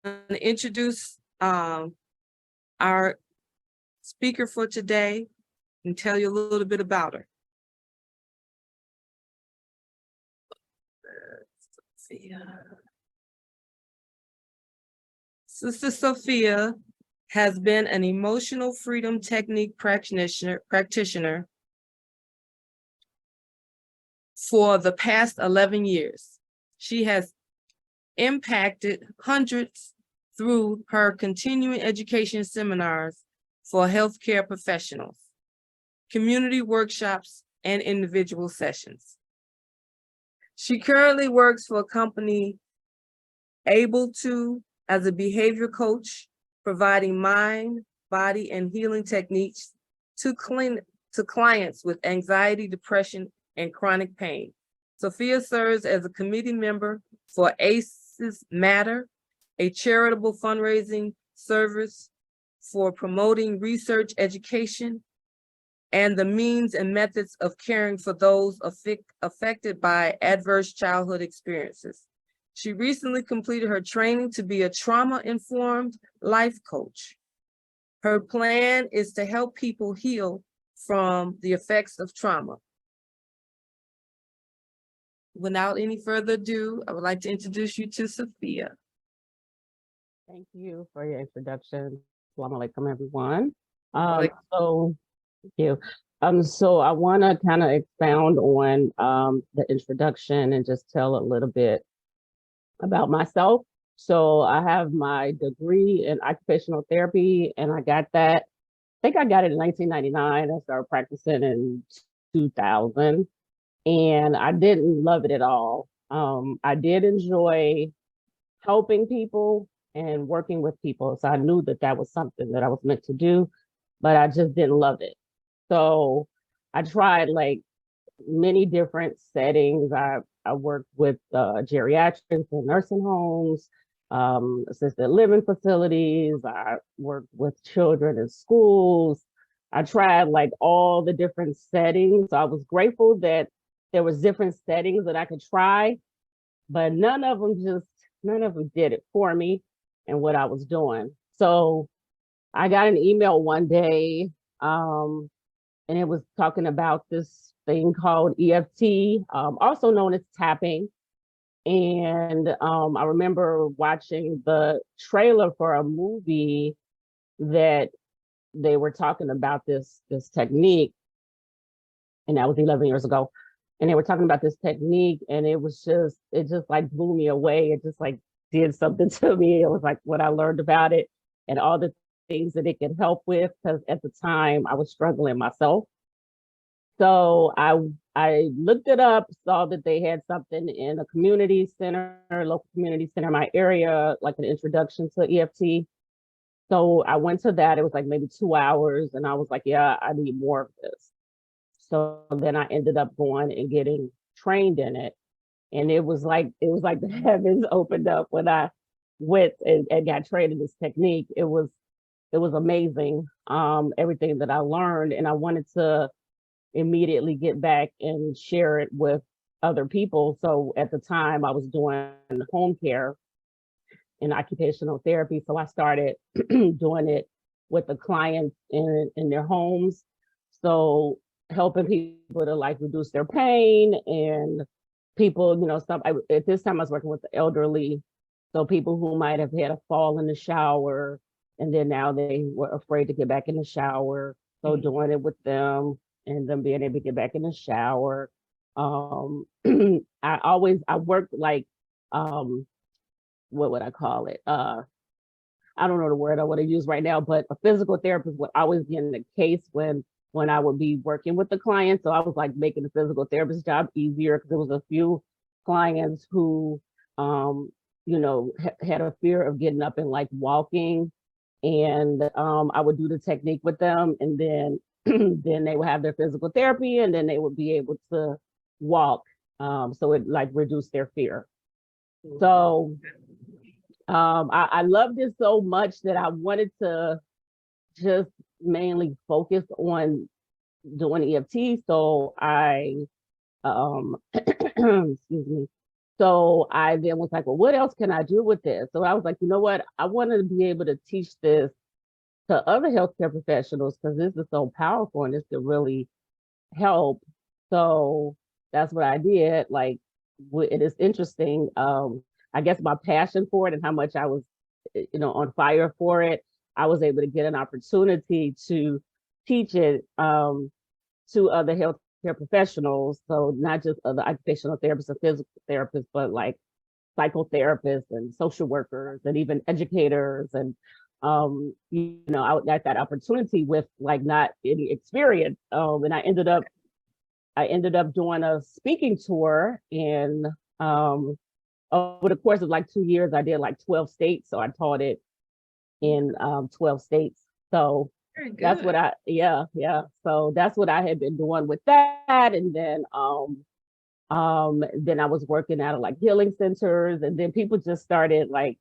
to introduce our speaker for today and tell you a little bit about her. Sister Safiya has been an emotional freedom technique practitioner for the past 11 years. She has impacted hundreds through her continuing education seminars for healthcare professionals, community workshops, and individual sessions. She currently works for a company Able To as a behavior coach, providing mind, body, and healing techniques to clients with anxiety, depression, and chronic pain. Safiya serves as a committee member for ACEs Matter, a charitable fundraising service for promoting research education and the means and methods of caring for those affected by adverse childhood experiences. She recently completed her training to be a trauma-informed life coach. Her plan is to help people heal from the effects of trauma. Without any further ado, I would like to introduce you to Safiya. Thank you for your introduction. Assalamu alaikum, everyone. Thank you. So I want to kind of expound on the introduction and just tell a little bit about myself. So I have my degree in occupational therapy, and I got that. I think I got it in 1999. I started practicing in 2000, and I didn't love it at all. I did enjoy helping people and working with people. So I knew that that was something that I was meant to do, but I just didn't love it. So I tried like many different settings. I worked with geriatrics and nursing homes, assisted living facilities. I worked with children in schools. I tried like all the different settings. So I was grateful that there was different settings that I could try, but none of them did it for me and what I was doing. So I got an email one day, and it was talking about this thing called EFT, also known as tapping. And I remember watching the trailer for a movie that they were talking about this technique, and that was 11 years ago. And they were talking about this technique, and it just like blew me away. It just like did something to me. It was like what I learned about it and all the things that it could help with, because at the time I was struggling myself. So I looked it up, saw that they had something in a community center, local community center in my area, like an introduction to EFT. So I went to that. It was like maybe 2 hours, and I was like, yeah, I need more of this. So then I ended up going and getting trained in it. And it was like the heavens opened up when I went and got trained in this technique. It was amazing, everything that I learned. And I wanted to immediately get back and share it with other people. So at the time I was doing home care and occupational therapy. So I started doing it with the clients in their homes. So helping people to like reduce their pain, and people, at this time I was working with the elderly. So people who might have had a fall in the shower, and then now they were afraid to get back in the shower. So doing it with them and them being able to get back in the shower. I worked like, what would I call it? I don't know the word I want to use right now, but a physical therapist would always be in the case when I would be working with the client. So I was like making the physical therapist job easier, because there was a few clients who, had a fear of getting up and like walking. And I would do the technique with them, and then then they would have their physical therapy, and then they would be able to walk. So it like reduced their fear. So I loved it so much that I wanted to just mainly focus on doing EFT. So I excuse me. So I then was like, well, what else can I do with this? So I was like, you know what? I wanted to be able to teach this to other healthcare professionals because this is so powerful and this could really help. So that's what I did. Like, it is interesting. I guess my passion for it and how much I was, on fire for it. I was able to get an opportunity to teach it to other healthcare professionals. So not just other occupational therapists and physical therapists, but like psychotherapists and social workers and even educators. And I got that opportunity with like not any experience. And I ended up doing a speaking tour, and over the course of like 2 years, I did like 12 states. So I taught it in 12 states. So Very that's what good. yeah. So that's what I had been doing with that. And then I was working out of like healing centers, and then people just started like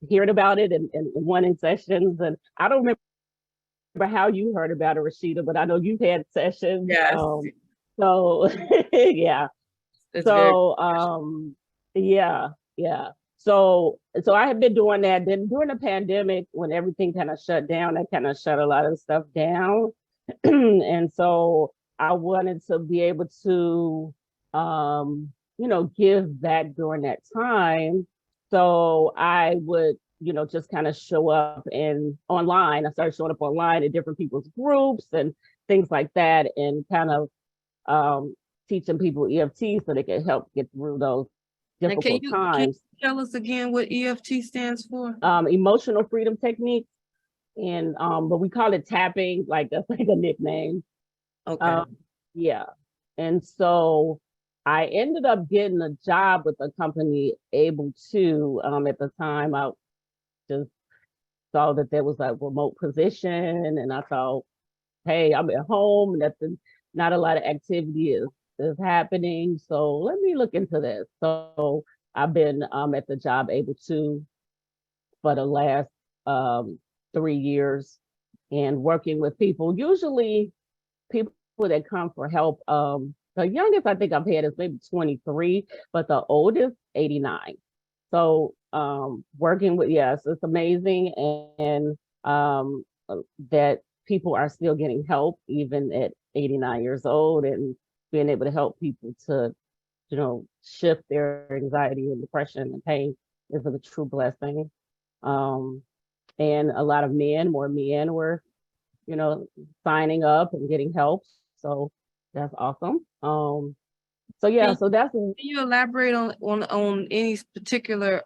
hearing about it and wanting sessions. And I don't remember how you heard about it, Rashida, but I know you've had sessions. Yes, So yeah. it's very So yeah, yeah. So I had been doing that. Then during the pandemic, when everything kind of shut down, that kind of shut a lot of stuff down. And so I wanted to be able to give back during that time. So I would, just kind of show up and online. I started showing up online in different people's groups and things like that, and kind of teaching people EFT so they can help get through those Now, difficult can you times. tell us again what EFT stands for? Emotional freedom techniques, and but we call it tapping, like that's like a nickname. Okay. Yeah. And so I ended up getting a job with a company able to, at the time I just saw that there was a remote position, and I thought, hey, I'm at home and that's not a lot of activity is happening. So let me look into this. So I've been at the job able to for the last 3 years, and working with people, usually people that come for help. The youngest I think I've had is maybe 23, but the oldest 89. So working with, yes, it's amazing. And that people are still getting help even at 89 years old, and being able to help people to, shift their anxiety and depression and pain is a true blessing. Um, and a lot of more men were, signing up and getting help. So that's awesome. So yeah, Can, so that's can you elaborate on any particular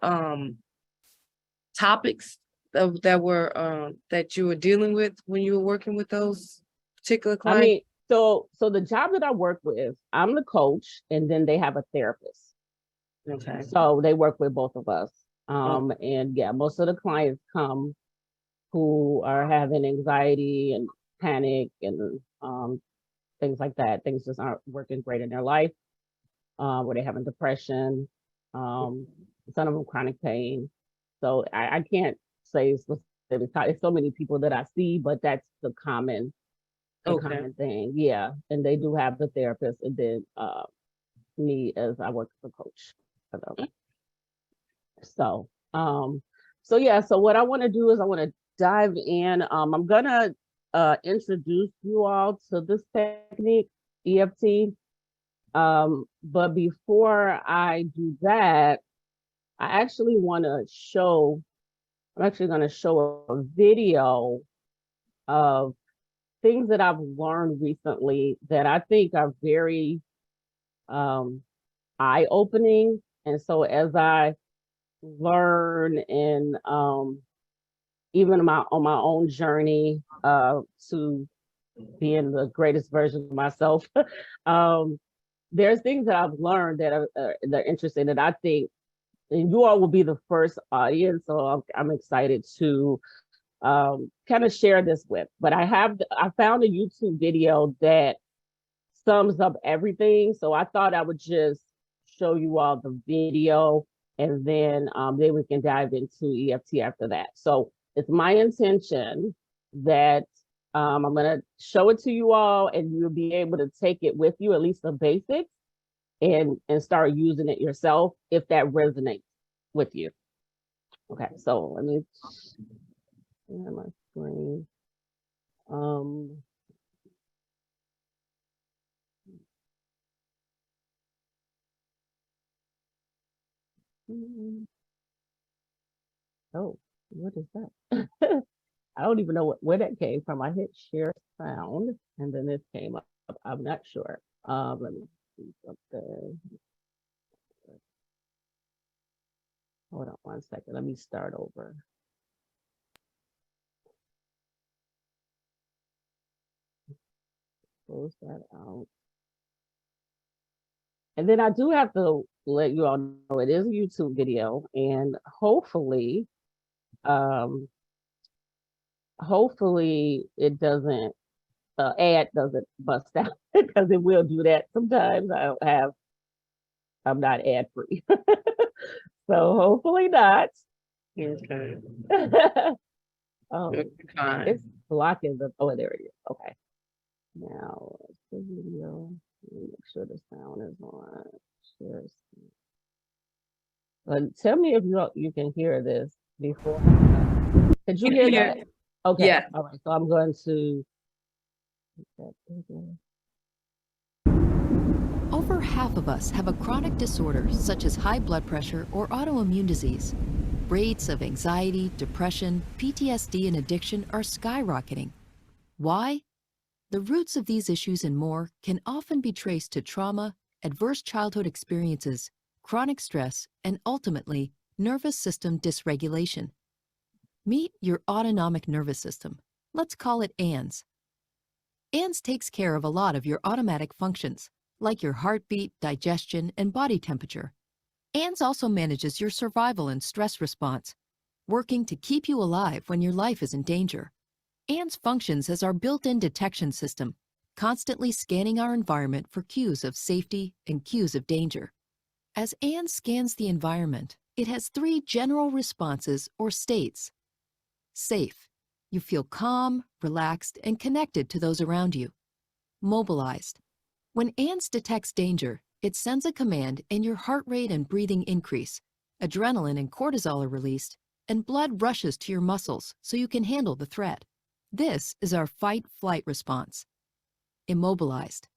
topics that you were dealing with when you were working with those particular I clients? mean, so the job that I work with, I'm the coach, and then they have a therapist. Okay. So they work with both of us. Oh, And yeah, most of the clients come who are having anxiety and panic and things like that. Things just aren't working great in their life, where they're having depression, um, some of them chronic pain. So I can't say specific. It's so many people that I see, but that's the okay. common thing. Yeah, and they do have the therapist, and then me as I work as a coach for them. So so yeah. So what I want to do is I want to dive in. I'm gonna introduce you all to this technique, EFT. But before I do that, I actually want to show. I'm actually going to show a video of things that I've learned recently that I think are very eye-opening. And so as I learn and even on my own journey to being the greatest version of myself, there's things that I've learned that are interesting that I think, and you all will be the first audience, so I'm excited to kind of share this with. But I found a YouTube video that sums up everything, so I thought I would just show you all the video, and then we can dive into EFT after that. So it's my intention that I'm going to show it to you all, and you'll be able to take it with you, at least the basics, and start using it yourself if that resonates with you. Okay, so let me share my screen. Oh, what is that? I don't even know where that came from. I hit share sound and then this came up. I'm not sure. Let me see something. Hold on 1 second. Let me start over. Close that out. And then I do have to let you all know it is a YouTube video, and hopefully it doesn't ad doesn't bust out because it will do that sometimes. I'm not ad free. So hopefully not. Okay. Oh, Fine. it's blocking the, oh, there it is. Okay. Now, the video. Let me make sure the sound is on. Share. Tell me if you can hear this before. Did you hear that? Okay. Yeah. All right. So I'm going to. Over half of us have a chronic disorder such as high blood pressure or autoimmune disease. Rates of anxiety, depression, PTSD, and addiction are skyrocketing. Why? The roots of these issues and more can often be traced to trauma, adverse childhood experiences, chronic stress, and ultimately, nervous system dysregulation. Meet your autonomic nervous system. Let's call it ANS. ANS takes care of a lot of your automatic functions, like your heartbeat, digestion, and body temperature. ANS also manages your survival and stress response, working to keep you alive when your life is in danger. ANS functions as our built-in detection system, constantly scanning our environment for cues of safety and cues of danger. As ANS scans the environment, it has 3 general responses or states. Safe. You feel calm, relaxed, and connected to those around you. Mobilized. When ANS detects danger, it sends a command and your heart rate and breathing increase, adrenaline and cortisol are released, and blood rushes to your muscles so you can handle the threat. This is our fight-flight response. Immobilized.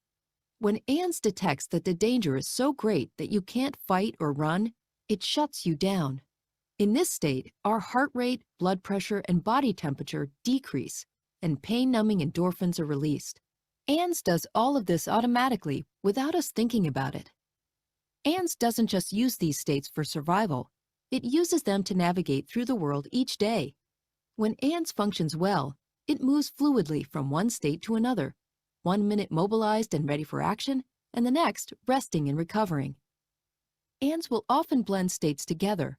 When ANS detects that the danger is so great that you can't fight or run, it shuts you down. In this state, our heart rate, blood pressure, and body temperature decrease, and pain-numbing endorphins are released. ANS does all of this automatically without us thinking about it. ANS doesn't just use these states for survival, it uses them to navigate through the world each day. When ANS functions well, it moves fluidly from one state to another, 1 minute mobilized and ready for action, and the next resting and recovering. ANS will often blend states together.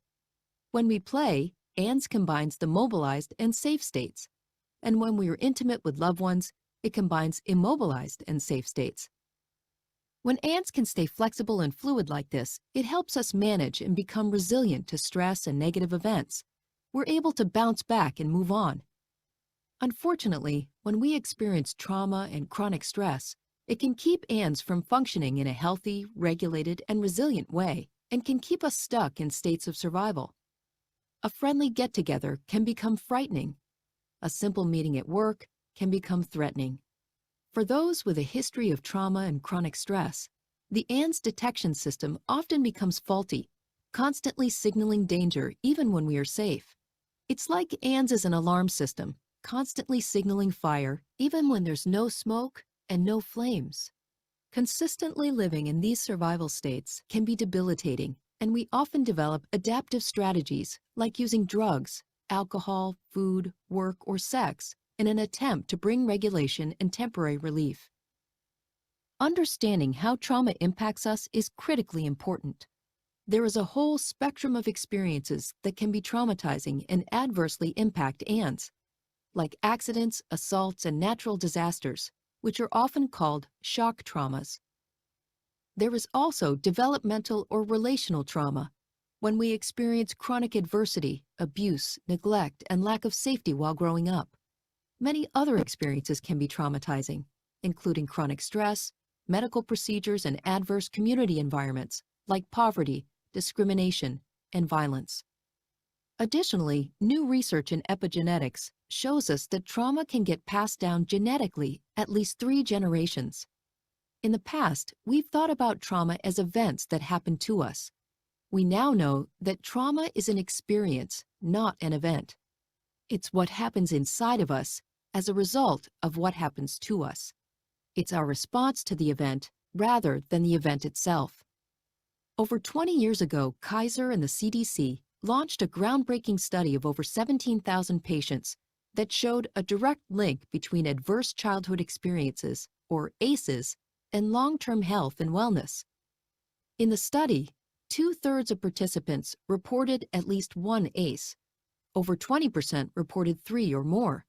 When we play, ANS combines the mobilized and safe states, and when we are intimate with loved ones, it combines immobilized and safe states. When ANS can stay flexible and fluid like this, it helps us manage and become resilient to stress and negative events. We're able to bounce back and move on. Unfortunately, when we experience trauma and chronic stress, it can keep ANS from functioning in a healthy, regulated, and resilient way, and can keep us stuck in states of survival. A friendly get-together can become frightening. A simple meeting at work can become threatening. For those with a history of trauma and chronic stress, the ANS detection system often becomes faulty, constantly signaling danger even when we are safe. It's like ANS is an alarm system, constantly signaling fire even when there's no smoke and no flames. Consistently living in these survival states can be debilitating, and we often develop adaptive strategies like using drugs, alcohol, food, work, or sex in an attempt to bring regulation and temporary relief. Understanding how trauma impacts us is critically important. There is a whole spectrum of experiences that can be traumatizing and adversely impact ANS, like accidents, assaults, and natural disasters, which are often called shock traumas. There is also developmental or relational trauma, when we experience chronic adversity, abuse, neglect, and lack of safety while growing up. Many other experiences can be traumatizing, including chronic stress, medical procedures, and adverse community environments like poverty, discrimination, and violence. Additionally, new research in epigenetics shows us that trauma can get passed down genetically at least 3 generations. In the past, we've thought about trauma as events that happen to us. We now know that trauma is an experience, not an event. It's what happens inside of us as a result of what happens to us. It's our response to the event rather than the event itself. Over 20 years ago, Kaiser and the CDC launched a groundbreaking study of over 17,000 patients that showed a direct link between adverse childhood experiences, or ACEs, and long-term health and wellness. In the study, 2/3 of participants reported at least one ACE. Over 20% reported 3 or more.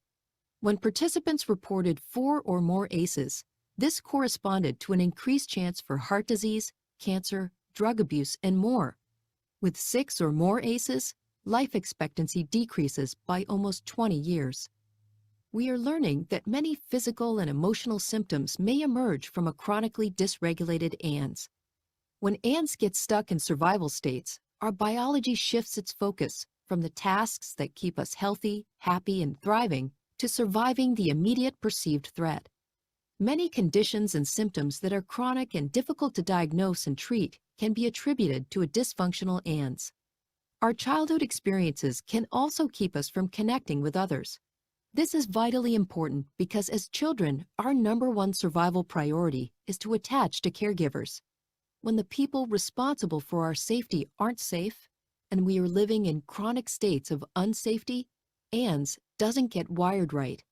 When participants reported 4 or more ACEs, this corresponded to an increased chance for heart disease, cancer, drug abuse, and more. With 6 or more ACEs, life expectancy decreases by almost 20 years. We are learning that many physical and emotional symptoms may emerge from a chronically dysregulated ANS. When ANS gets stuck in survival states, our biology shifts its focus from the tasks that keep us healthy, happy, and thriving to surviving the immediate perceived threat. Many conditions and symptoms that are chronic and difficult to diagnose and treat can be attributed to a dysfunctional ANS. Our childhood experiences can also keep us from connecting with others. This is vitally important because as children, our #1 survival priority is to attach to caregivers. When the people responsible for our safety aren't safe, and we are living in chronic states of unsafety, ANS doesn't get wired right.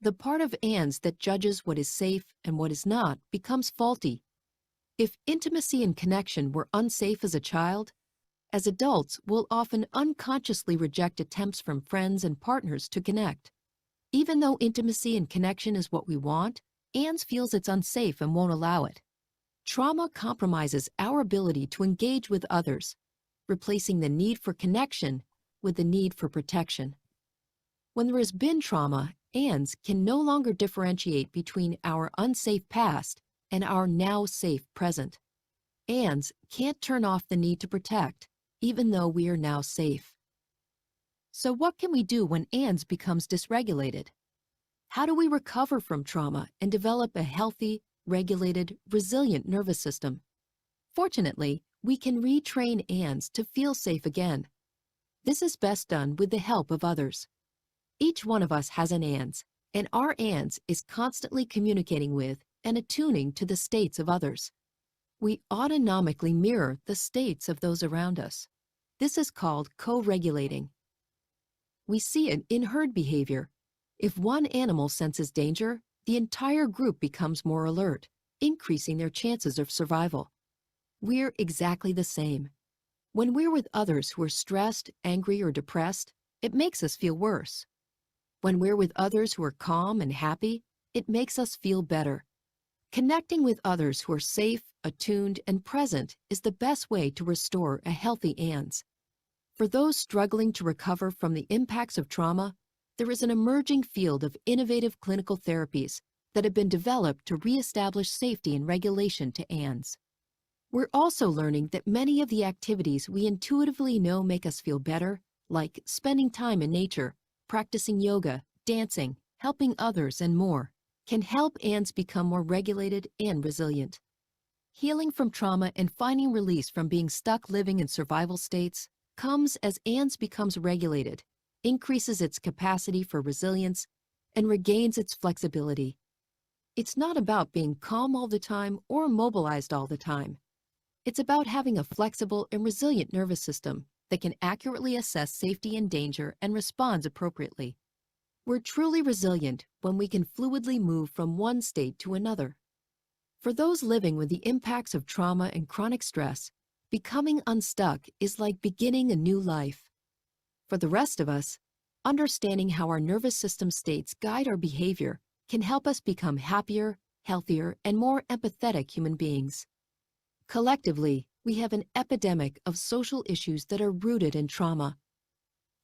The part of ANS that judges what is safe and what is not becomes faulty. If intimacy and connection were unsafe as a child, as adults, we'll often unconsciously reject attempts from friends and partners to connect. Even though intimacy and connection is what we want, ANS feels it's unsafe and won't allow it. Trauma compromises our ability to engage with others, replacing the need for connection with the need for protection. When there has been trauma, ANS can no longer differentiate between our unsafe past and our now safe present. ANS can't turn off the need to protect, even though we are now safe. So what can we do when ANS becomes dysregulated? How do we recover from trauma and develop a healthy, regulated, resilient nervous system? Fortunately, we can retrain ANS to feel safe again. This is best done with the help of others. Each one of us has an ANS, and our ANS is constantly communicating with and attuning to the states of others. We autonomically mirror the states of those around us. This is called co-regulating. We see it in herd behavior. If one animal senses danger, the entire group becomes more alert, increasing their chances of survival. We're exactly the same. When we're with others who are stressed, angry, or depressed, it makes us feel worse. When we're with others who are calm and happy, it makes us feel better. Connecting with others who are safe, attuned, and present is the best way to restore a healthy ANS. For those struggling to recover from the impacts of trauma, there is an emerging field of innovative clinical therapies that have been developed to reestablish safety and regulation to ANS. We're also learning that many of the activities we intuitively know make us feel better, like spending time in nature, practicing yoga, dancing, helping others, and more, can help ANS become more regulated and resilient. Healing from trauma and finding release from being stuck living in survival states comes as ANS becomes regulated, increases its capacity for resilience, and regains its flexibility. It's not about being calm all the time or mobilized all the time. It's about having a flexible and resilient nervous system that can accurately assess safety and danger and responds appropriately. We're truly resilient when we can fluidly move from one state to another. For those living with the impacts of trauma and chronic stress, becoming unstuck is like beginning a new life. For the rest of us, understanding how our nervous system states guide our behavior can help us become happier, healthier, and more empathetic human beings. Collectively, we have an epidemic of social issues that are rooted in trauma.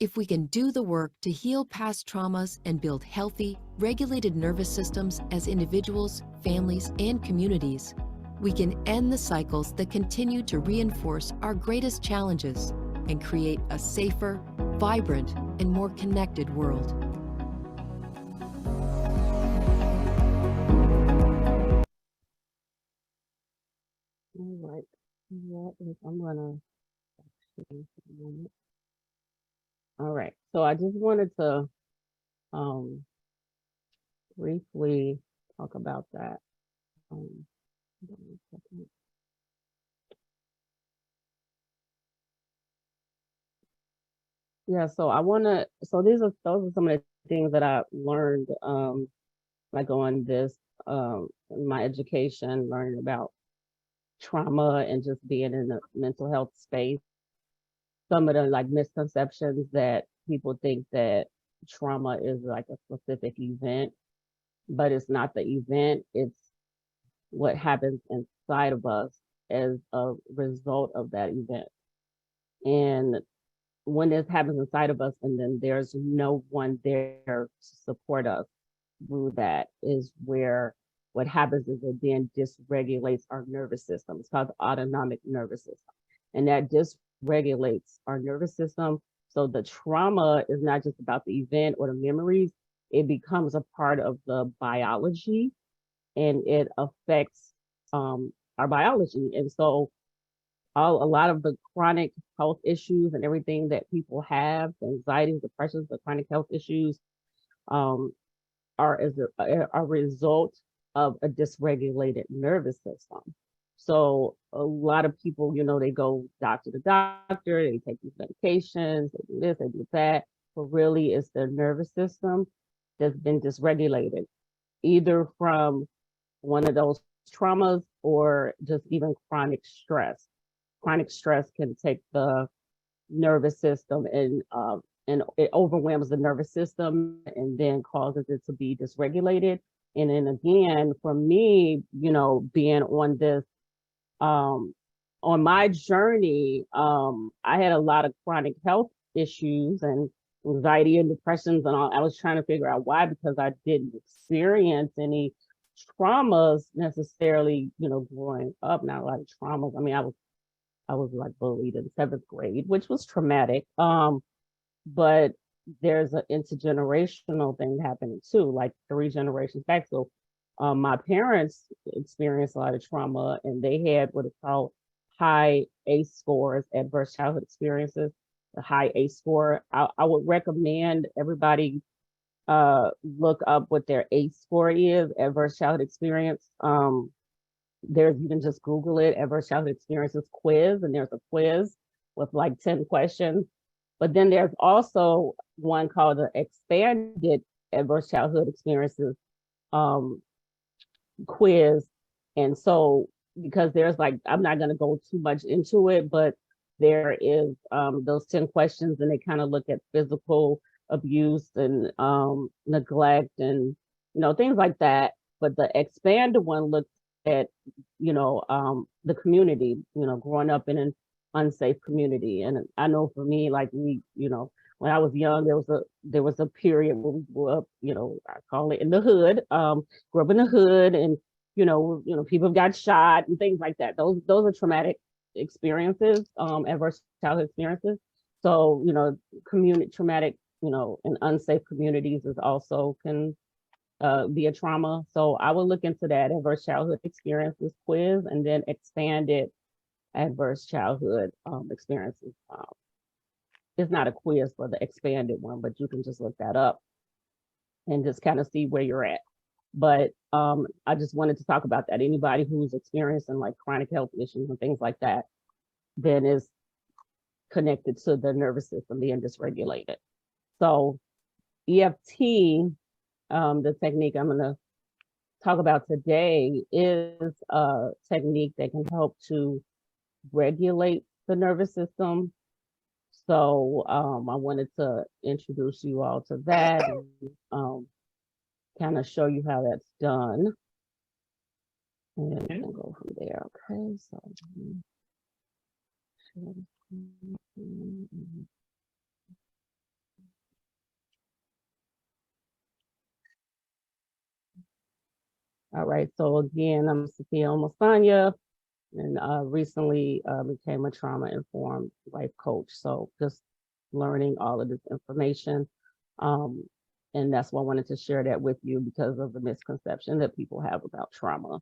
If we can do the work to heal past traumas and build healthy, regulated nervous systems as individuals, families, and communities, we can end the cycles that continue to reinforce our greatest challenges and create a safer, vibrant, and more connected world. All right. I'm gonna actually, a moment. All right. So I just wanted to briefly talk about that. Um, hold on a second. Yeah, so those are some of the things that I learned, like on this, in my education, learning about trauma and just being in the mental health space. Some of the like misconceptions that people think that trauma is like a specific event, but it's not the event, it's what happens inside of us as a result of that event. And when this happens inside of us and then there's no one there to support us through that is where what happens is it then dysregulates our nervous system. It's called the autonomic nervous system. And that dysregulates our nervous system. So the trauma is not just about the event or the memories, it becomes a part of the biology and it affects our biology. And so a lot of the chronic health issues and everything that people have, anxiety, depression, the chronic health issues, are as a result of a dysregulated nervous system. So a lot of people, they go doctor to doctor, they take these medications, they do this, they do that, but really it's their nervous system that's been dysregulated, either from one of those traumas or just even chronic stress. Chronic stress can take the nervous system and it overwhelms the nervous system and then causes it to be dysregulated. And then again, for me, being on this, on my journey, I had a lot of chronic health issues and anxiety and depressions and all. I was trying to figure out why, because I didn't experience any traumas necessarily, growing up. Not a lot of traumas. I mean, I was like bullied in 7th grade, which was traumatic. But there's an intergenerational thing happening too, like 3 generations back. So my parents experienced a lot of trauma and they had what is called high ACE scores, adverse childhood experiences, the high ACE score. I would recommend everybody look up what their ACE score is, adverse childhood experience. You can just Google it, adverse childhood experiences quiz, and there's a quiz with like 10 questions. But then there's also one called the expanded adverse childhood experiences quiz. And so, because there's I'm not going to go too much into it, but there is those 10 questions and they kind of look at physical abuse and neglect and, things like that. But the expanded one looks at, the community, growing up in an unsafe community. And I know for me, like when I was young, there was a period where we grew up, I call it in the hood, grew up in the hood and, people got shot and things like that. Those are traumatic experiences, adverse childhood experiences. So, community traumatic, in unsafe communities is also can be a trauma. So I will look into that adverse childhood experiences quiz and then expanded adverse childhood experiences. It's not a quiz for the expanded one, but you can just look that up and just kind of see where you're at. But I just wanted to talk about that. Anybody who's experiencing like chronic health issues and things like that, then is connected to the nervous system being dysregulated. So EFT, the technique I'm going to talk about today, is a technique that can help to regulate the nervous system. So I wanted to introduce you all to that and kind of show you how that's done. And we can go from there. Okay, so All right, so again, I'm Safiya Omosanya, and recently became a trauma-informed life coach. So just learning all of this information. Um, and that's why I wanted to share that with you because of the misconception that people have about trauma.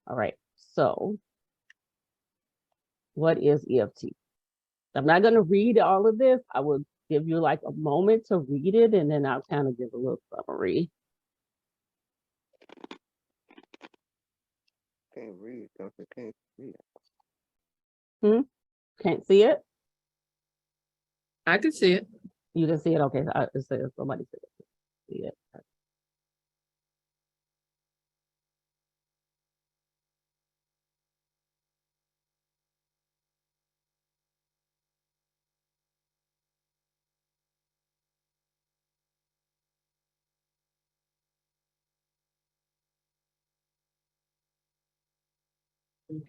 All right, so what is EFT? I'm not going to read all of this. I will give you like a moment to read it, and then I'll kind of give a little summary. Can't read, Doctor. Can't read. Can't see it? I can see it. You can see it? Okay, it says somebody said it. See it.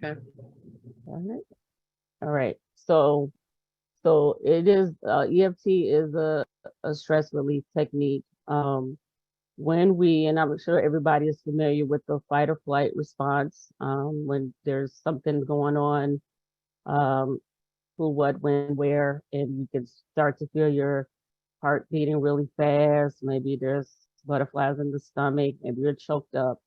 Okay. All right. So it is EFT is a stress relief technique. When we, and I'm sure everybody is familiar with the fight or flight response, when there's something going on, who, what, when, where, and you can start to feel your heart beating really fast. Maybe there's butterflies in the stomach, maybe you're choked up.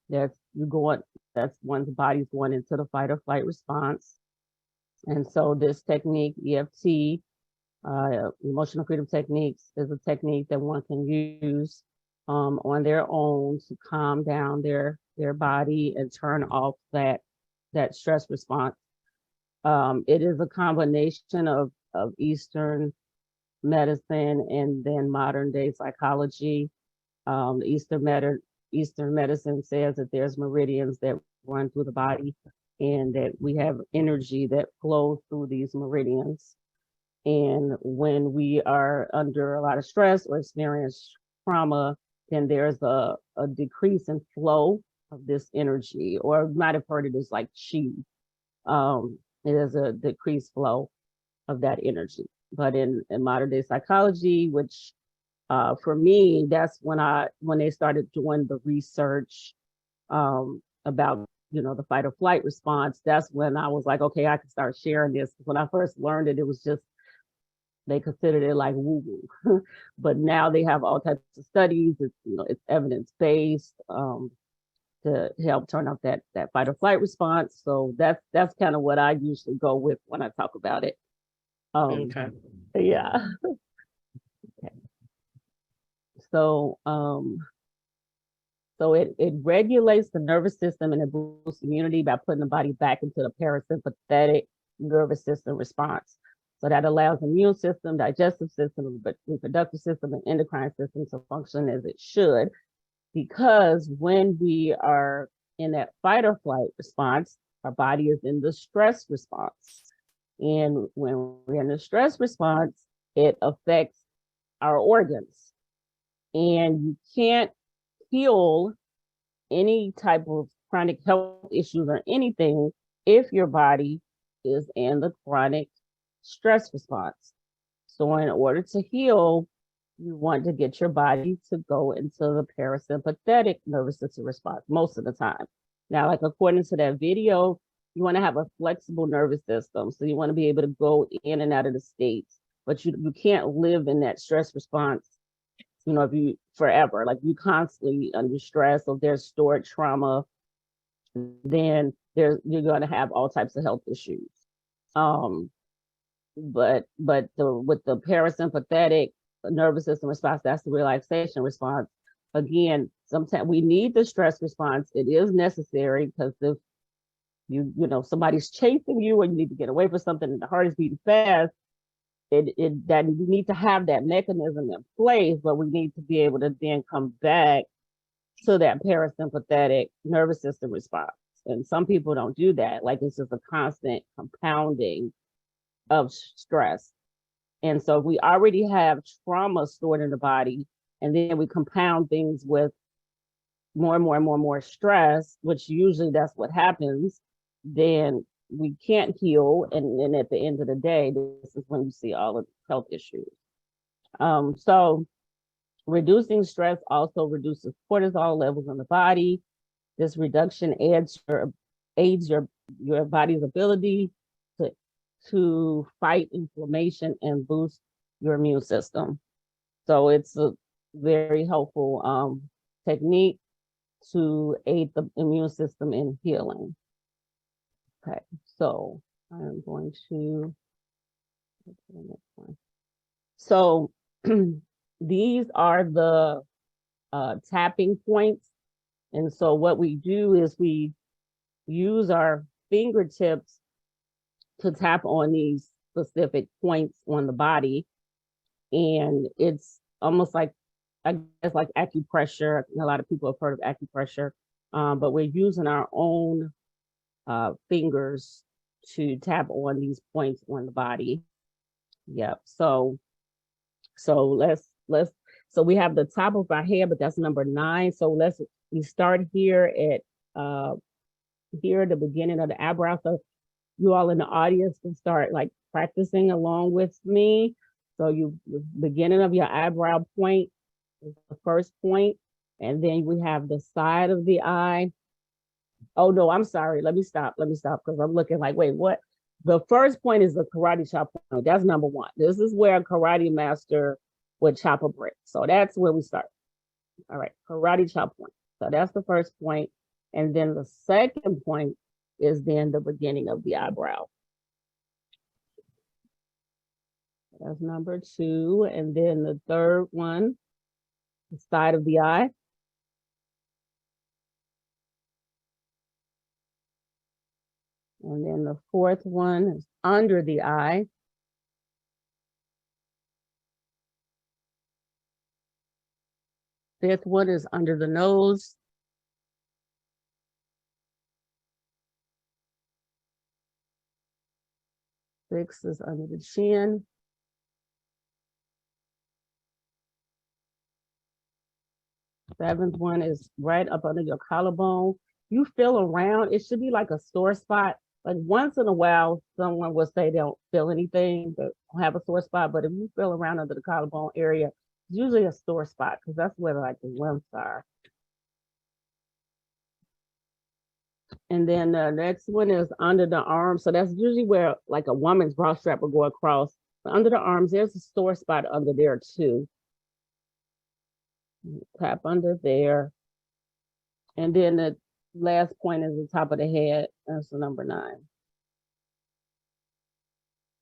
That's you going, that's one's body's going into the fight or flight response. And so this technique, EFT, emotional freedom techniques, is a technique that one can use on their own to calm down their body and turn off that stress response. It is a combination of Eastern medicine and then modern day psychology. Eastern medicine says that there's meridians that run through the body and that we have energy that flows through these meridians. And when we are under a lot of stress or experience trauma, then there's a decrease in flow of this energy, or you might have heard it as like chi. It is a decreased flow of that energy. But in modern day psychology, which for me, that's when they started doing the research about the fight or flight response. That's when I was like, okay, I can start sharing this. When I first learned it, it was just they considered it like woo woo, but now they have all types of studies. It's it's evidence based to help turn off that fight or flight response. So that's kind of what I usually go with when I talk about it. Okay. Yeah. Okay. So so it regulates the nervous system and it boosts immunity by putting the body back into the parasympathetic nervous system response. So that allows the immune system, digestive system, reproductive system, and endocrine system to function as it should. Because when we are in that fight or flight response, our body is in the stress response. And when we're in the stress response, it affects our organs. And you can't heal any type of chronic health issues or anything if your body is in the chronic stress response. So in order to heal, you want to get your body to go into the parasympathetic nervous system response most of the time. Now, like according to that video, you want to have a flexible nervous system. So you want to be able to go in and out of the states, but you can't live in that stress response, if you forever, like you constantly under stress, or there's stored trauma, then you're going to have all types of health issues. But with the parasympathetic nervous system response, that's the relaxation response. Again, sometimes we need the stress response. It is necessary because if somebody's chasing you and you need to get away from something and the heart is beating fast, that we need to have that mechanism in place, but we need to be able to then come back to that parasympathetic nervous system response. And some people don't do that. Like it's just a constant compounding of stress. And so we already have trauma stored in the body, and then we compound things with more and more and more and more stress, which usually that's what happens, then we can't heal. And then at the end of the day, this is when you see all of the health issues. So reducing stress also reduces cortisol levels in the body, This reduction aids your body's ability to fight inflammation and boost your immune system. So it's a very helpful technique to aid the immune system in healing. Okay, so I'm going to go to the next one. So these are the tapping points. And so what we do is we use our fingertips to tap on these specific points on the body. And it's almost like, I guess, like acupressure. A lot of people have heard of acupressure, but we're using our own fingers to tap on these points on the body. Yep. So so we have the top of our head, but that's number 9. So we start here at the beginning of the eyebrow. So you all in the audience can start like practicing along with me. So the beginning of your eyebrow point is the first point, and then we have the side of the eye. Oh no, I'm sorry. Let me stop because I'm looking like, wait, what? The first point is the karate chop point. That's number 1. This is where a karate master would chop a brick. So that's where we start. All right, karate chop point. So that's the first point. And then the second point is then the beginning of the eyebrow. That's number 2. And then the third one, the side of the eye. And then the fourth one is under the eye. Fifth one is under the nose. Sixth is under the chin. Seventh one is right up under your collarbone. You feel around, it should be like a sore spot. Like once in a while, someone will say they don't feel anything, they don't have a sore spot, but if you feel around under the collarbone area, it's usually a sore spot because that's where like the lymphs are. And then the next one is under the arm. So that's usually where like a woman's bra strap will go across. But under the arms, there's a sore spot under there too. Tap under there. And then the last point is the top of the head. That's the number 9.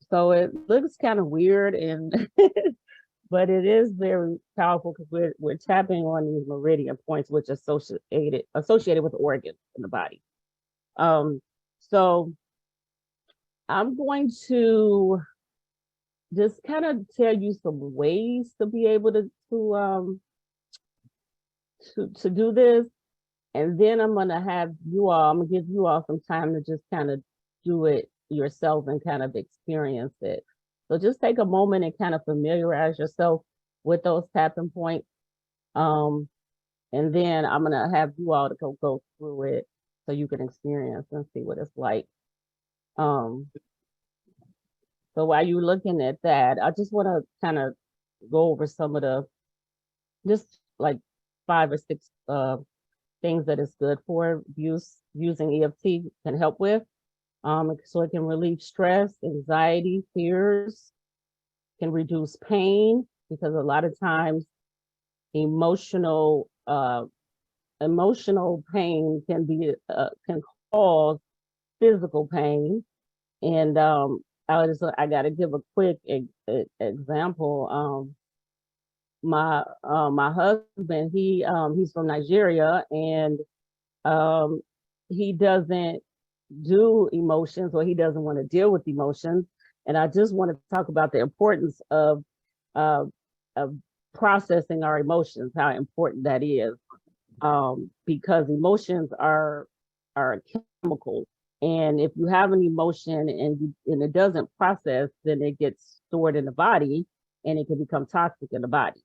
So it looks kind of weird, and but it is very powerful because we're tapping on these meridian points, which are associated with organs in the body. So I'm going to just kind of tell you some ways to be able to do this. And then I'm gonna give you all some time to just kind of do it yourself and kind of experience it. So just take a moment and kind of familiarize yourself with those tapping points. And then I'm gonna have you all to go through it so you can experience and see what it's like. So while you're looking at that, I just want to kind of go over some of the, just like 5 or 6 things that is good for using EFT can help with. So it can relieve stress, anxiety, fears, can reduce pain, because a lot of times emotional pain can cause physical pain. And I got to give a quick example. My husband, he's from Nigeria, and he doesn't do emotions, or he doesn't want to deal with emotions. And I just want to talk about the importance of processing our emotions, how important that is, because emotions are chemicals. And if you have an emotion and it doesn't process, then it gets stored in the body and it can become toxic in the body.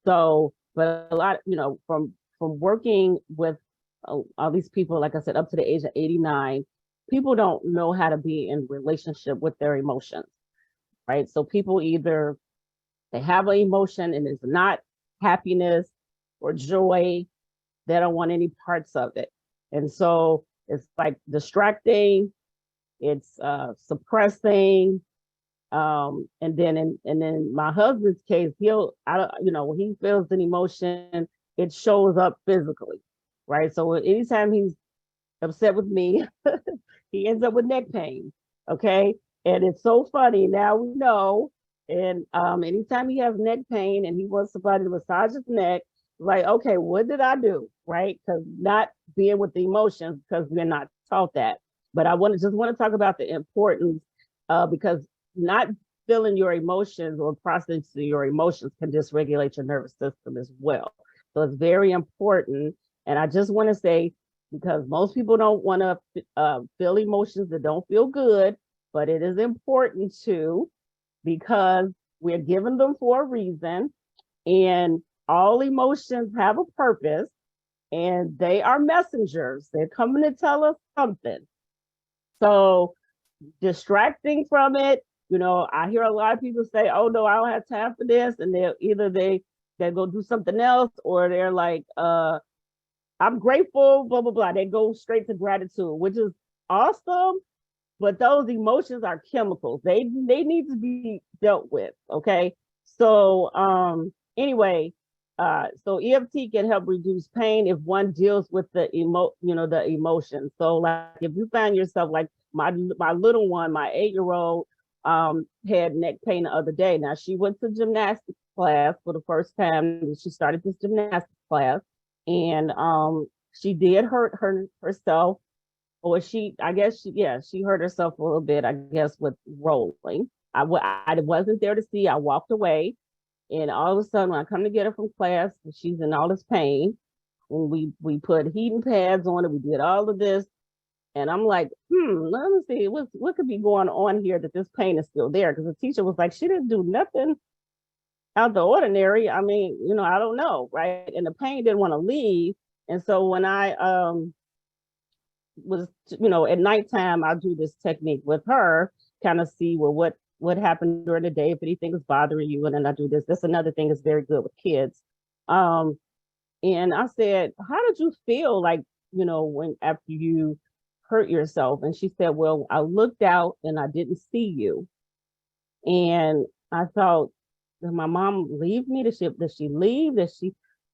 So, but a lot, from working with all these people, like I said, up to the age of 89, people don't know how to be in relationship with their emotions, right? So people either they have an emotion and it's not happiness or joy, they don't want any parts of it. And so it's like distracting, it's suppressing. And then in my husband's case, when he feels an emotion, it shows up physically, right? So anytime he's upset with me, he ends up with neck pain. Okay. And it's so funny. Now we know. And anytime he has neck pain and he wants somebody to massage his neck, like, okay, what did I do? Right? Because not being with the emotions, because we're not taught that. But I want to talk about the importance because not feeling your emotions or processing your emotions can dysregulate your nervous system as well. So it's very important. And I just want to say, because most people don't want to feel emotions that don't feel good, but it is important to, because we're given them for a reason, and all emotions have a purpose, and they are messengers. They're coming to tell us something. So distracting from it, I hear a lot of people say, oh no, I don't have time for this. And they go do something else, or they're like, I'm grateful, blah, blah, blah. They go straight to gratitude, which is awesome. But those emotions are chemicals. They need to be dealt with. Okay. So anyway, so EFT can help reduce pain if one deals with the emotion. So like if you find yourself like my little one, my 8-year-old, had neck pain the other day. Now she went to gymnastics class for the first time. She started this gymnastics class, and she did hurt herself, or she hurt herself a little bit, I guess, with rolling. I wasn't there to see. I walked away, and all of a sudden when I come to get her from class, she's in all this pain, and we put heating pads on it. We did all of this, and I'm like, let me see what could be going on here that this pain is still there, because the teacher was like, she didn't do nothing out the ordinary. I mean, I don't know, right? And the pain didn't want to leave. And so when I was, at nighttime, I'll do this technique with her, kind of see what happened during the day, if anything was bothering you. And then I do this. That's another thing that's very good with kids. And I said, how did you feel like, when after you hurt yourself? And she said, well, I looked out and I didn't see you. And I thought, did my mom leave me? Did she leave?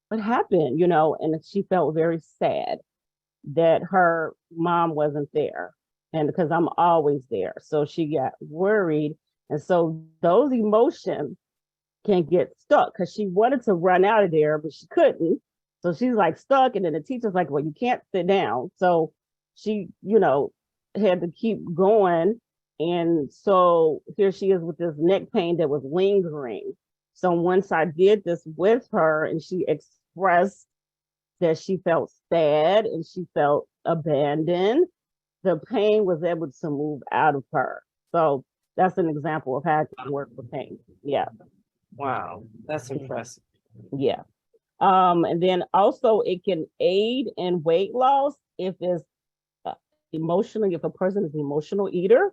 What happened? And she felt very sad that her mom wasn't there. And because I'm always there. So she got worried. And so those emotions can get stuck, because she wanted to run out of there, but she couldn't. So she's like stuck. And then the teacher's like, well, you can't sit down. So she, had to keep going. And so here she is with this neck pain that was lingering. So once I did this with her and she expressed that she felt sad and she felt abandoned, the pain was able to move out of her. So that's an example of how it can work with pain. Yeah. Wow, that's impressive. Yeah. And then also it can aid in weight loss if it's emotionally, if a person is an emotional eater,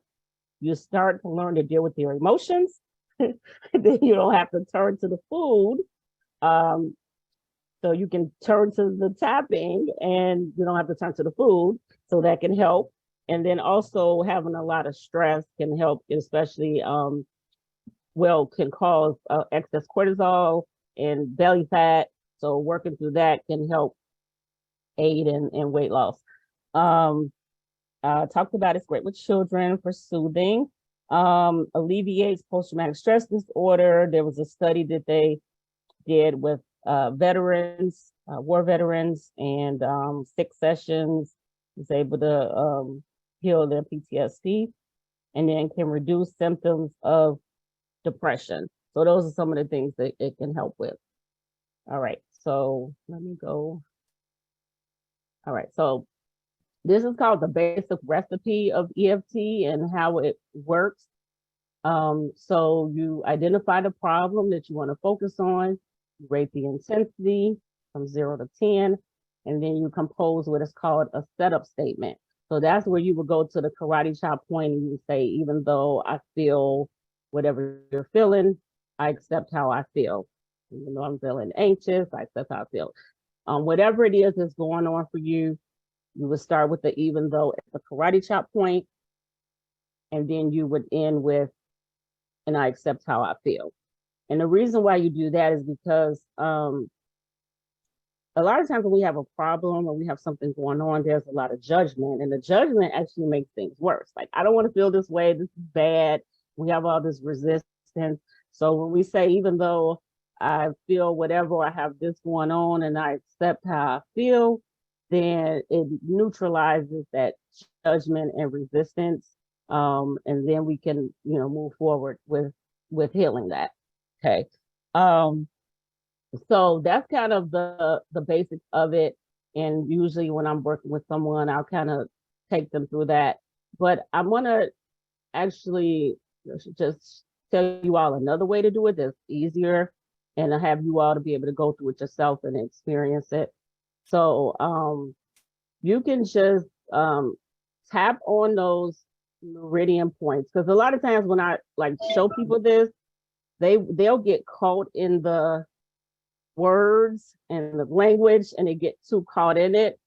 you start to learn to deal with your emotions. Then you don't have to turn to the food. So you can turn to the tapping and you don't have to turn to the food. So that can help. And then also having a lot of stress can help, especially, can cause excess cortisol and belly fat. So working through that can help aid in weight loss. Talked about it's great with children for soothing, alleviates post-traumatic stress disorder. There was a study that they did with veterans, war veterans, and 6 sessions was able to heal their PTSD, and then can reduce symptoms of depression. So those are some of the things that it can help with. All right, so let me go. All right, so this is called the basic recipe of EFT and how it works. So you identify the problem that you want to focus on, you rate the intensity from 0 to 10, and then you compose what is called a setup statement. So that's where you would go to the karate chop point and you say, even though I feel whatever you're feeling, I accept how I feel. Even though I'm feeling anxious, I accept how I feel. Whatever it is that's going on for you, You would start with the even though at the karate chop point, and then you would end with, and I accept how I feel. And the reason why you do that is because a lot of times when we have a problem or we have something going on, there's a lot of judgment, and the judgment actually makes things worse. Like, I don't want to feel this way. This is bad. We have all this resistance. So when we say, even though I feel whatever, I have this going on and I accept how I feel, then it neutralizes that judgment and resistance. And then we can, move forward with healing that. Okay. So that's kind of the basics of it. And usually when I'm working with someone, I'll kind of take them through that. But I want to actually just tell you all another way to do it that's easier, and I have you all to be able to go through it yourself and experience it. So you can just tap on those meridian points, because a lot of times when I show people this, they'll get caught in the words and the language, and they get too caught in it.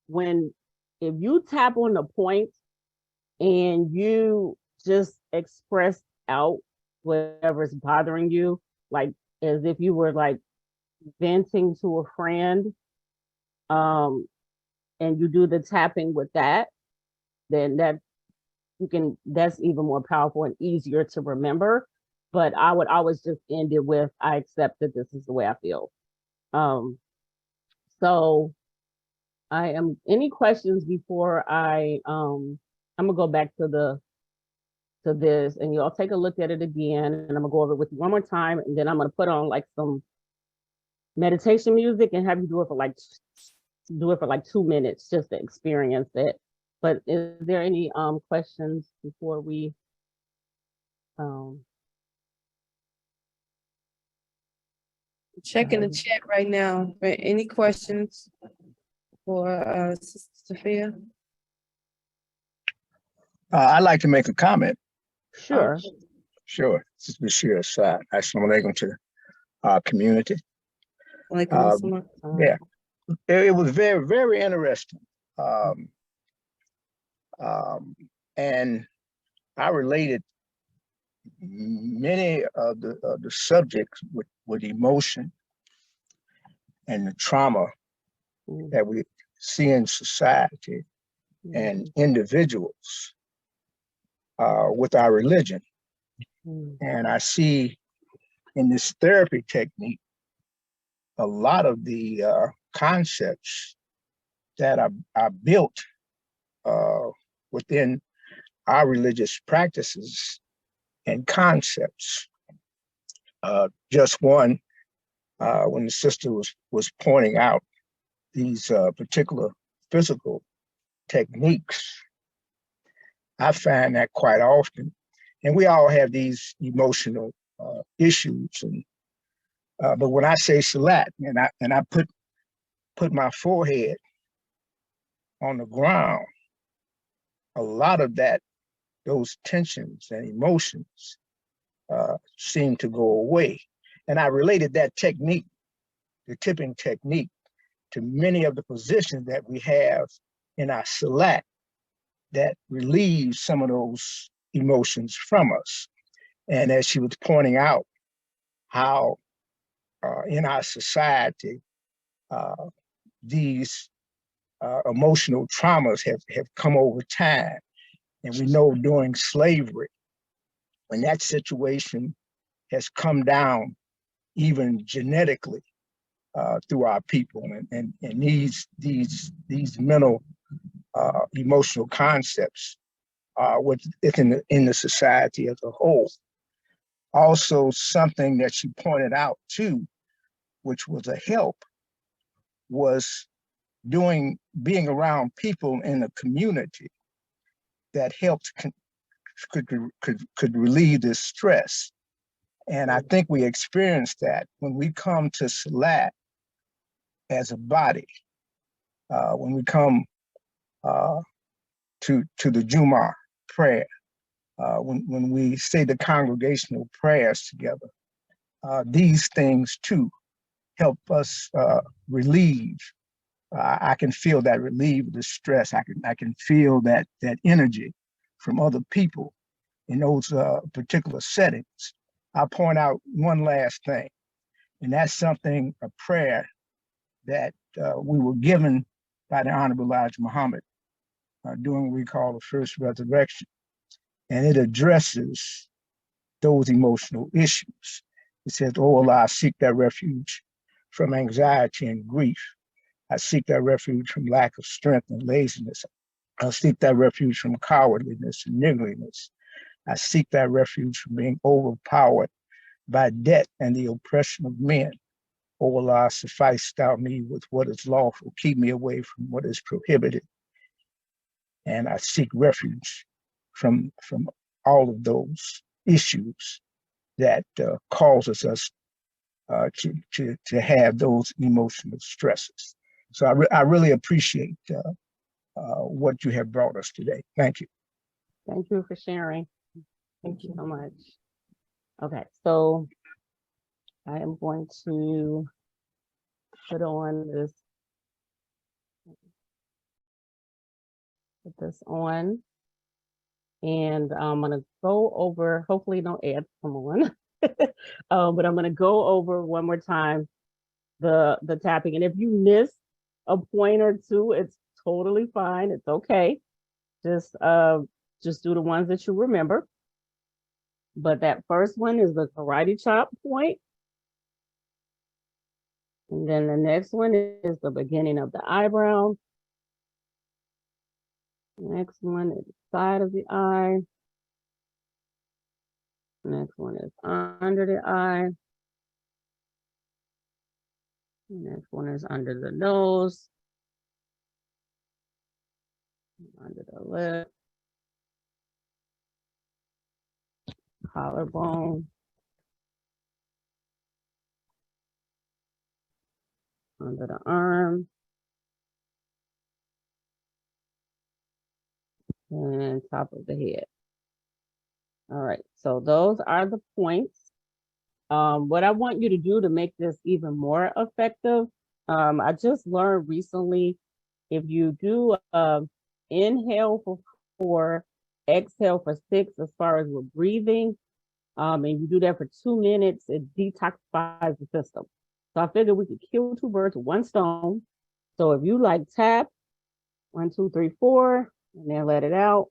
When if you tap on the point and you just express out whatever's bothering you, like as if you were like venting to a friend, and you do the tapping with that, then that's even more powerful and easier to remember. But I would always just end it with, I accept that this is the way I feel. So any questions before I'm gonna go back to this, and y'all take a look at it again, and I'm gonna go over it with you one more time, and then I'm gonna put on like some meditation music and have you do it for like 2 minutes just to experience it. But is there any questions before we Checking the chat right now for any questions for Sister Safiya? I'd like to make a comment. Sure. Sure. This is Bashir Assad. Assalamu alaikum to our community. Like, Yeah, it was very, very interesting. And I related many of the subjects with emotion and the trauma that we see in society and individuals with our religion. And I see in this therapy technique a lot of the concepts that are built within our religious practices and concepts. Just one, when the sister was pointing out these particular physical techniques, I find that quite often, and we all have these emotional issues. And but when I say salat, and I put my forehead on the ground, a lot of those tensions and emotions seem to go away. And I related that technique, the tipping technique, to many of the positions that we have in our salat that relieves some of those emotions from us. And as she was pointing out, how in our society, these emotional traumas have come over time. And we know during slavery, when that situation has come down even genetically through our people, and these mental emotional concepts in the society as a whole. Also, something that she pointed out too, which was a help, was being around people in the community that helped could relieve this stress. And I think we experience that when we come to Salat as a body, when we come to the Jumu'ah prayer, when we say the congregational prayers together, these things too help us relieve I can feel that relief, the stress. I can feel that energy from other people in those particular settings. I'll point out one last thing, and that's something, a prayer that we were given by the Honorable Elijah Muhammad during what we call the first resurrection. And it addresses those emotional issues. It says, "Oh Allah, I seek that refuge from anxiety and grief. I seek that refuge from lack of strength and laziness. I seek that refuge from cowardliness and niggardliness. I seek that refuge from being overpowered by debt and the oppression of men. O Allah, suffice thou me with what is lawful. Keep me away from what is prohibited. And I seek refuge from all of those issues that causes us to have those emotional stresses." So I really appreciate what you have brought us today. Thank you. Thank you for sharing. Thank you so much. Okay, so I am going to put on this, put this on, and I'm gonna go over, hopefully no ads come on, but I'm gonna go over one more time the tapping. And if you miss a point or two, it's totally fine. It's okay. Just do the ones that you remember. But that first one is the karate chop point. And then the next one is the beginning of the eyebrow. Next one is the side of the eye. Next one is under the eye. Next one is under the nose. Under the lip. Collarbone. Under the arm. And top of the head. All right, so those are the points. What I want you to do to make this even more effective, I just learned recently, if you do inhale for 4, exhale for 6, as far as with breathing, and you do that for 2 minutes, it detoxifies the system. So I figured we could kill 2 birds with 1 stone. So if you like tap, 1, 2, 3, 4, and then let it out,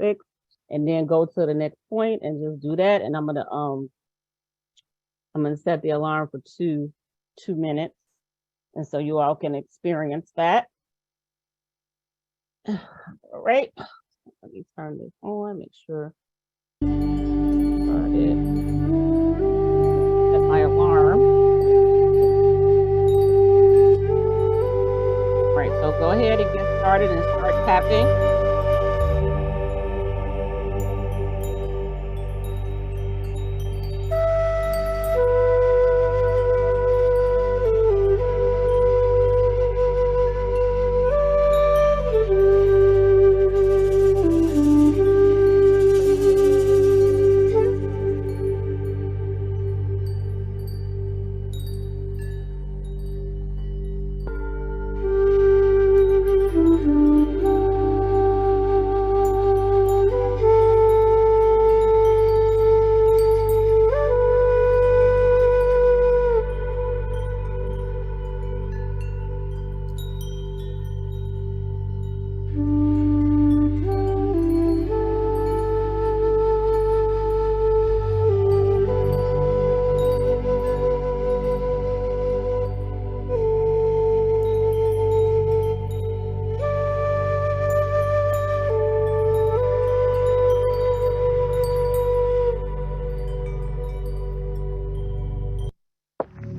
6, and then go to the next point and just do that. And I'm gonna set the alarm for 2 minutes, and so you all can experience that. All right, let me turn this on, make sure. Started. Set my alarm. All right, so go ahead and get started and start tapping.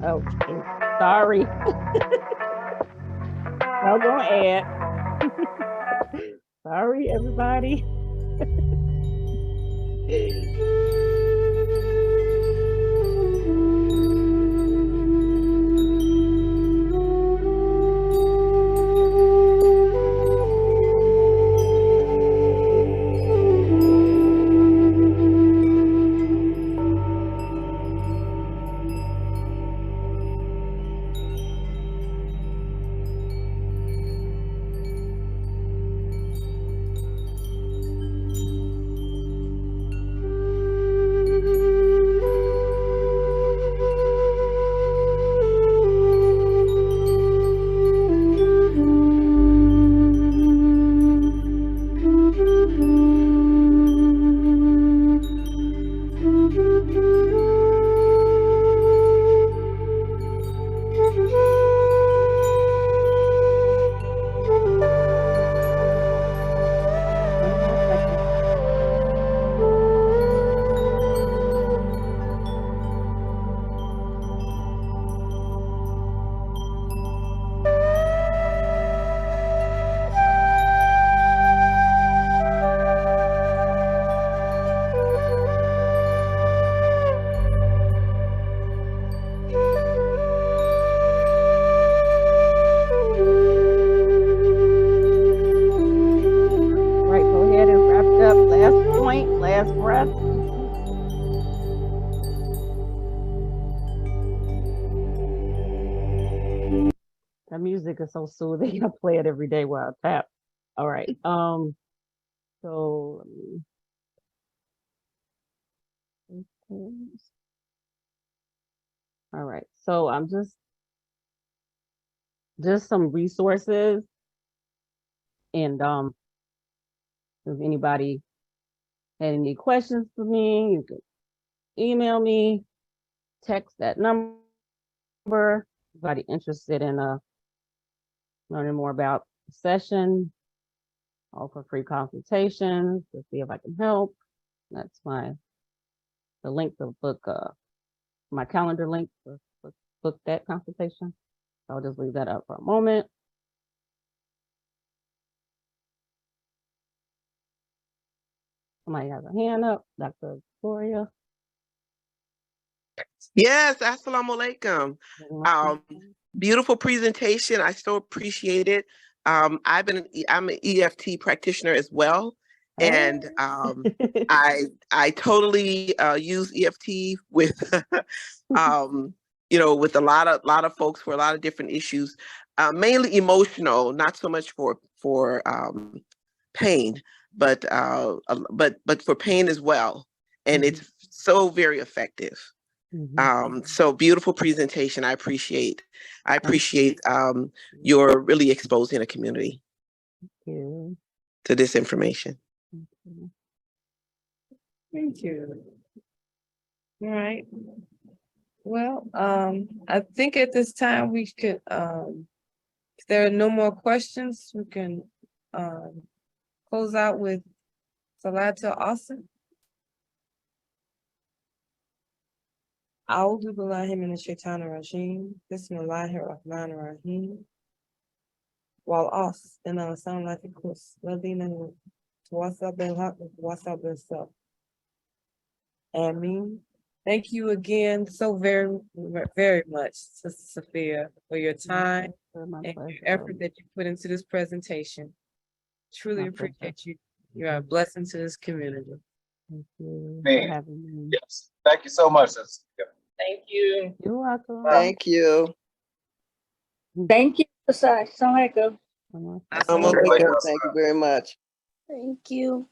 Oh, sorry. No, go ahead. Sorry, everybody. last breath. The music is so soothing. I play it every day while I tap. All right. So all right. So I'm just some resources, and if anybody had any questions for me, you can email me, text that number. Anybody interested in learning more about the session, offer free consultations to see if I can help. That's the link to book my calendar link to book that consultation. I'll just leave that up for a moment. Somebody has a hand up, Dr. Gloria. Yes, assalamu alaikum. Beautiful presentation. I so appreciate it. I'm an EFT practitioner as well. And I totally use EFT with with a lot of folks for a lot of different issues, mainly emotional, not so much for pain, but for pain as well. And it's so very effective. So beautiful presentation. I appreciate your really exposing the community to this information. Thank you. All right. Well, I think at this time we could, if there are no more questions, we can close out with Salatu Awesome. A'udhu billahi minash shaitanir rajim. Bismillahir rahmanir rahim. Wal as and I sound like a course. Ladina tawassa bil haq tawassa bil sabr. Ameen. Thank you again so very, very much, Sister Safiya, for your time and your effort that you put into this presentation. Truly appreciate you. You are a blessing to this community. Thank you Man. for having me. Yes. Thank you so much. Thank you. You're welcome. Thank you. Thank you, Assalamualaikum. Thank you very much. Thank you.